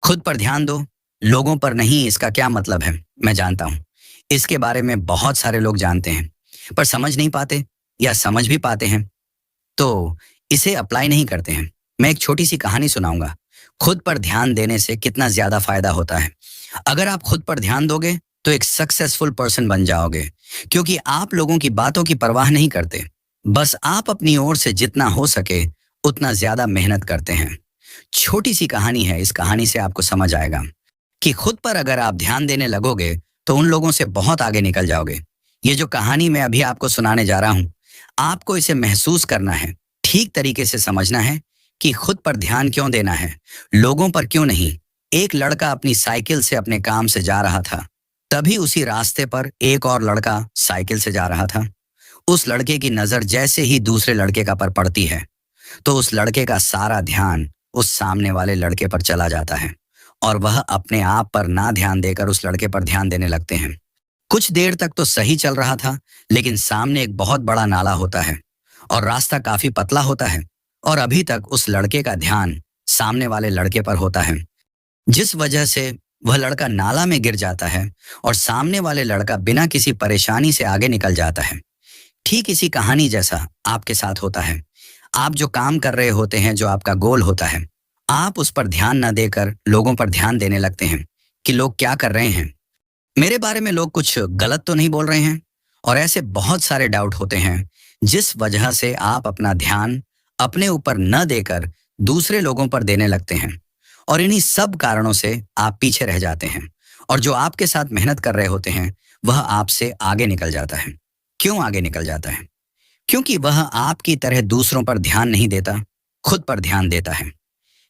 खुद पर ध्यान दो, लोगों पर नहीं। इसका क्या मतलब है मैं जानता हूँ। इसके बारे में बहुत सारे लोग जानते हैं, पर समझ नहीं पाते, या समझ भी पाते हैं तो इसे अप्लाई नहीं करते हैं। मैं एक छोटी सी कहानी सुनाऊंगा, खुद पर ध्यान देने से कितना ज्यादा फायदा होता है। अगर आप खुद पर ध्यान दोगे तो एक सक्सेसफुल पर्सन बन जाओगे, क्योंकि आप लोगों की बातों की परवाह नहीं करते। बस आप अपनी ओर से जितना हो सके उतना ज्यादा मेहनत करते हैं। छोटी सी कहानी है, इस कहानी से आपको समझ आएगा कि खुद पर अगर आप ध्यान देने लगोगे तो उन लोगों से बहुत आगे निकल जाओगे। ये जो कहानी मैं अभी आपको सुनाने जा रहा हूं, आपको इसे महसूस करना है, ठीक तरीके से समझना है कि खुद पर ध्यान क्यों देना है, लोगों पर क्यों नहीं। एक लड़का अपनी साइकिल से अपने काम से जा रहा था। तभी उसी रास्ते पर एक और लड़का साइकिल से जा रहा था। उस लड़के की नजर जैसे ही दूसरे लड़के का पर पड़ती है तो उस लड़के का सारा ध्यान उस सामने वाले लड़के पर चला जाता है, और वह अपने आप पर ना ध्यान देकर उस लड़के पर ध्यान देने लगते हैं। कुछ देर तक तो सही चल रहा था, लेकिन सामने एक बहुत बड़ा नाला होता है और रास्ता काफी पतला होता है, और अभी तक उस लड़के का ध्यान सामने वाले लड़के पर होता है, जिस वजह से वह लड़का नाला में गिर जाता है और सामने वाले लड़का बिना किसी परेशानी से आगे निकल जाता है। ठीक इसी कहानी जैसा आपके साथ होता है। आप जो काम कर रहे होते हैं, जो आपका गोल होता है, आप उस पर ध्यान न देकर लोगों पर ध्यान देने लगते हैं कि लोग क्या कर रहे हैं, मेरे बारे में लोग कुछ गलत तो नहीं बोल रहे हैं। और ऐसे बहुत सारे डाउट होते हैं, जिस वजह से आप अपना ध्यान अपने ऊपर न देकर दूसरे लोगों पर देने लगते हैं, और इन्हीं सब कारणों से आप पीछे रह जाते हैं, और जो आपके साथ मेहनत कर रहे होते हैं वह आपसे आगे निकल जाता है। क्यों आगे निकल जाता है? क्योंकि वह आपकी तरह दूसरों पर ध्यान नहीं देता, खुद पर ध्यान देता है।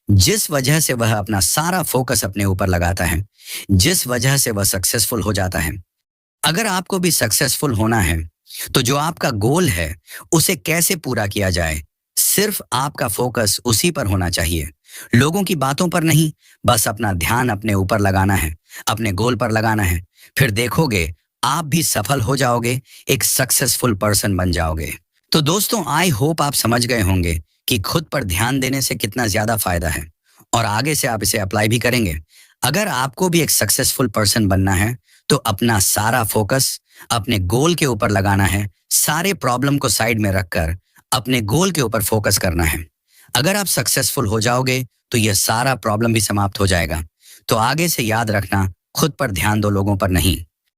जिस वजह से वह अपना सारा फोकस अपने ऊपर लगाता है, जिस वजह से वह सक्सेसफुल हो जाता है। अगर आपको भी सक्सेसफुल होना है तो जो आपका गोल है उसे कैसे पूरा किया जाए, सिर्फ आपका फोकस उसी पर होना चाहिए, लोगों की बातों पर नहीं। बस अपना ध्यान अपने ऊपर लगाना है, अपने गोल पर लगाना है। फिर देखोगे आप भी सफल हो जाओगे, एक सक्सेसफुल पर्सन बन जाओगे। तो दोस्तों, आई होप आप समझ गए होंगे कि खुद पर ध्यान देने से कितना ज्यादा फायदा है, और आगे से आप इसे अप्लाई भी करेंगे। अगर आपको भी एक सक्सेसफुल पर्सन बनना है तो अपना सारा फोकस अपने गोल के ऊपर लगाना है, सारे प्रॉब्लम को साइड में रखकर अपने गोल के ऊपर फोकस करना है। अगर आप सक्सेसफुल हो जाओगे तो यह सारा प्रॉब्लम भी समाप्त हो जाएगा। तो आगे से याद रखना, खुद पर ध्यान दो, लोगों पर नहीं।